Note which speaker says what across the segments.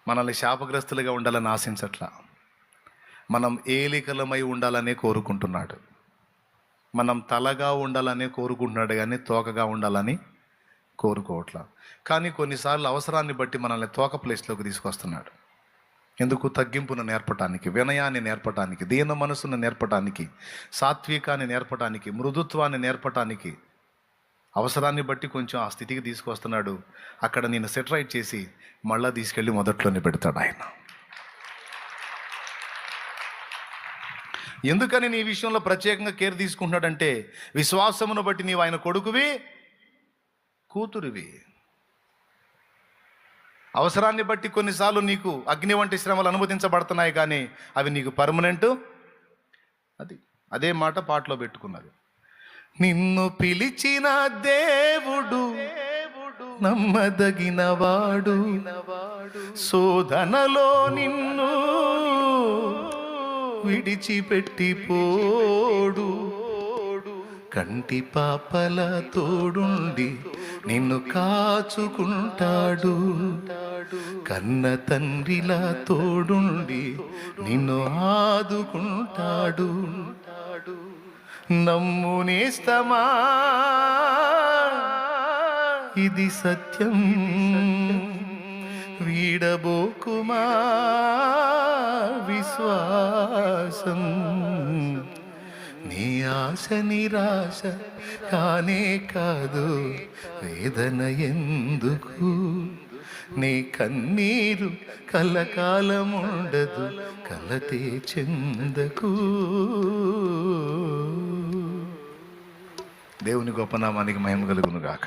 Speaker 1: మనల్ని శాపగ్రస్తులుగా ఉండాలని ఆశించట్లా. మనం ఏలికలమై ఉండాలనే కోరుకుంటున్నాడు. మనం తలగా ఉండాలనే కోరుకుంటున్నాడు, కానీ తోకగా ఉండాలని కోరుకోవట్లా. కానీ కొన్నిసార్లు అవసరాన్ని బట్టి మనల్ని తోక ప్లేస్లోకి తీసుకొస్తున్నాడు. ఎందుకు? తగ్గింపును నేర్పటానికి, వినయాన్ని నేర్పటానికి, దీన మనసును నేర్పటానికి, సాత్వికాన్ని నేర్పటానికి, మృదుత్వాన్ని నేర్పటానికి. అవసరాన్ని బట్టి కొంచెం ఆ స్థితికి తీసుకొస్తున్నాడు. అక్కడ నేను సెటరైట్ చేసి మళ్ళా తీసుకెళ్ళి మొదట్లోనే పెడతాడు ఆయన. ఎందుకని నీ విషయంలో ప్రత్యేకంగా కేర్ తీసుకుంటున్నాడంటే, విశ్వాసమును బట్టి నీవు ఆయన కొడుకువి, కూతురివి. అవసరాన్ని బట్టి కొన్నిసార్లు నీకు అగ్ని వంటి శ్రమలు అనుమతించబడుతున్నాయి, కానీ అవి నీకు పర్మనెంట్. అదే మాట పాటలో పెట్టుకున్నది. నిన్ను పిలిచిన దేవుడు నమ్మదగినవాడు, శోధనలో నిన్ను విడిచిపెట్టిపోడు, కంటి పాపల తోడుండి నిన్ను కాచుకుంటాడు, కన్న తండ్రిలా తోడుండి నిన్ను ఆదుకుంటాడు. నమ్ము నేస్తమా, ఇది సత్యం, వీడబోకుమా విశ్వాసం. నీ ఆశ నిరాశ కానే కాదు, వేదన ఎందుకు? నీ కన్నీరు కలకాలముండదు, కలతే చెందకు. దేవుని గొప్ప నామానికి మహిమ కలుగును గాక.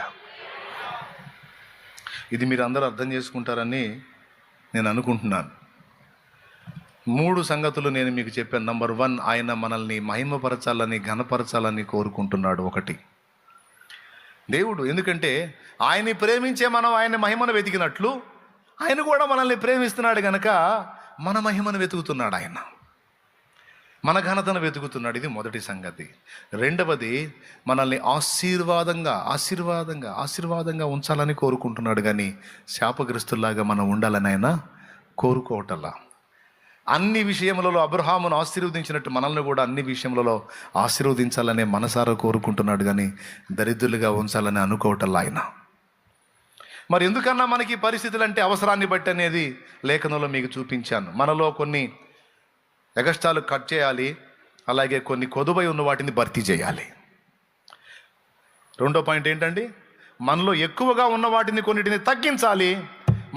Speaker 1: ఇది మీరు అందరూ అర్థం చేసుకుంటారని నేను అనుకుంటున్నాను. 3 సంగతులు నేను మీకు చెప్పాను. నంబర్ 1, ఆయన మనల్ని మహిమపరచాలని, ఘనపరచాలని కోరుకుంటున్నాడు. 1, దేవుడు. ఎందుకంటే ఆయన్ని ప్రేమించే మనం ఆయన మహిమను వెతికినట్లు ఆయన కూడా మనల్ని ప్రేమిస్తున్నాడు కనుక మన మహిమను వెతుకుతున్నాడు. ఆయన మన ఘనతను వెతుకుతున్నాడు. ఇది మొదటి సంగతి. 2వది, మనల్ని ఆశీర్వాదంగా ఉంచాలని కోరుకుంటున్నాడు, కానీ శాపగ్రస్తుల్లాగా మనం ఉండాలని ఆయన కోరుకోవటల్లా. అన్ని విషయములలో అబ్రహామును ఆశీర్వదించినట్టు మనల్ని కూడా అన్ని విషయములలో ఆశీర్వదించాలనే మనసారా కోరుకుంటున్నాడు, కానీ దరిద్రులుగా ఉంచాలని అనుకోవటల్లా ఆయన. మరి ఎందుకన్నా మనకి పరిస్థితులు అంటే అవసరాన్ని బట్టి అనేది లేఖనంలో మీకు చూపించాను. మనలో కొన్ని ఎగస్ట్రాలు కట్ చేయాలి, అలాగే కొన్ని కొదువై ఉన్న వాటిని భర్తీ చేయాలి. 2వ పాయింట్ ఏంటండి? మనలో ఎక్కువగా ఉన్న వాటిని కొన్నిటిని తగ్గించాలి,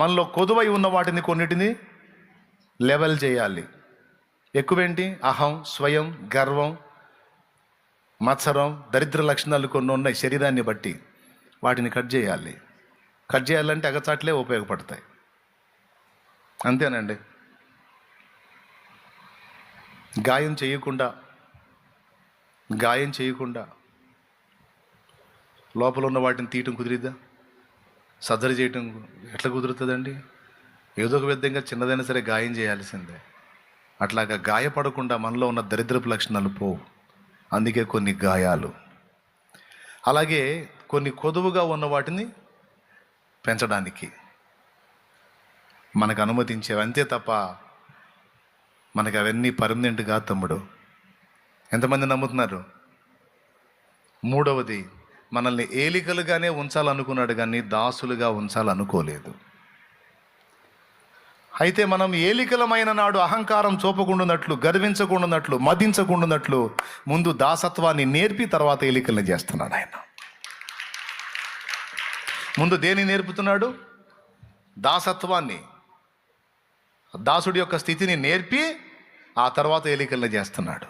Speaker 1: మనలో కొదువై ఉన్న వాటిని కొన్నిటిని లెవెల్ చేయాలి. ఎక్కువేంటి? అహం, స్వయం, గర్వం, మత్సరం, దరిద్ర లక్షణాలు కొన్ని ఉన్నాయి శరీరాన్ని బట్టి. వాటిని కట్ చేయాలి. కట్ చేయాలంటే అగచాట్లే ఉపయోగపడతాయి. అంతేనండి. గాయం చేయకుండా లోపల ఉన్న వాటిని తీయటం కుదిరిద్దా? సర్జరీ చేయటం ఎట్లా కుదురుతుందండి? ఏదో ఒక విధంగా చిన్నదైనా సరే గాయం చేయాల్సిందే. అట్లాగా గాయపడకుండా మనలో ఉన్న దరిద్రపు లక్షణాలు పోవు. అందుకే కొన్ని గాయాలు. అలాగే కొన్ని కొదువుగా ఉన్న వాటిని పెంచడానికి మనకు అనుమతించేవి, అంతే తప్ప మనకి అవన్నీ పర్మనెంట్ కాదు తమ్ముడు. ఎంతమంది నమ్ముతున్నారు? 3వది, మనల్ని ఏలికలుగానే ఉంచాలనుకున్నాడు, కానీ దాసులుగా ఉంచాలనుకోలేదు. అయితే మనం ఏలికలమైన నాడు అహంకారం చూపకుండానట్లు, గర్వించకుండానట్లు, మదించకుండానట్లు ముందు దాసత్వాన్ని నేర్పి తర్వాత ఏలికల్ని చేస్తున్నాడు ఆయన. ముందు దేన్ని నేర్పుతున్నాడు? దాసత్వాన్ని, దాసుడి యొక్క స్థితిని నేర్పి ఆ తర్వాత ఏలికల్ని చేస్తున్నాడు.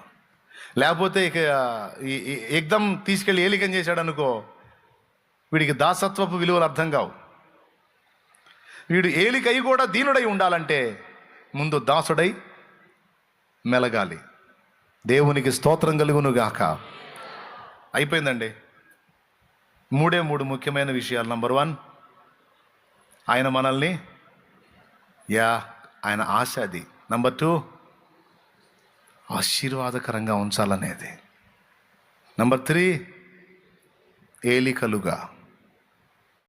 Speaker 1: లేకపోతే ఇక ఏకదం తీసుకెళ్ళి ఏలికం చేశాడు అనుకో, వీడికి దాసత్వపు విలువలు అర్థం కావు. వీడు ఏలికై కూడా దీనుడై ఉండాలంటే ముందు దాసుడై మెలగాలి. దేవునికి స్తోత్రం కలుగును గాక. అయిపోయిందండి. 3 ముఖ్యమైన విషయాలు. నంబర్ 1, ఆయన మనల్ని ఆయన ఆశ అది. నంబర్ 2, ఆశీర్వాదకరంగా ఉంచాలనేది. నంబర్ 3, ఏలికలుగా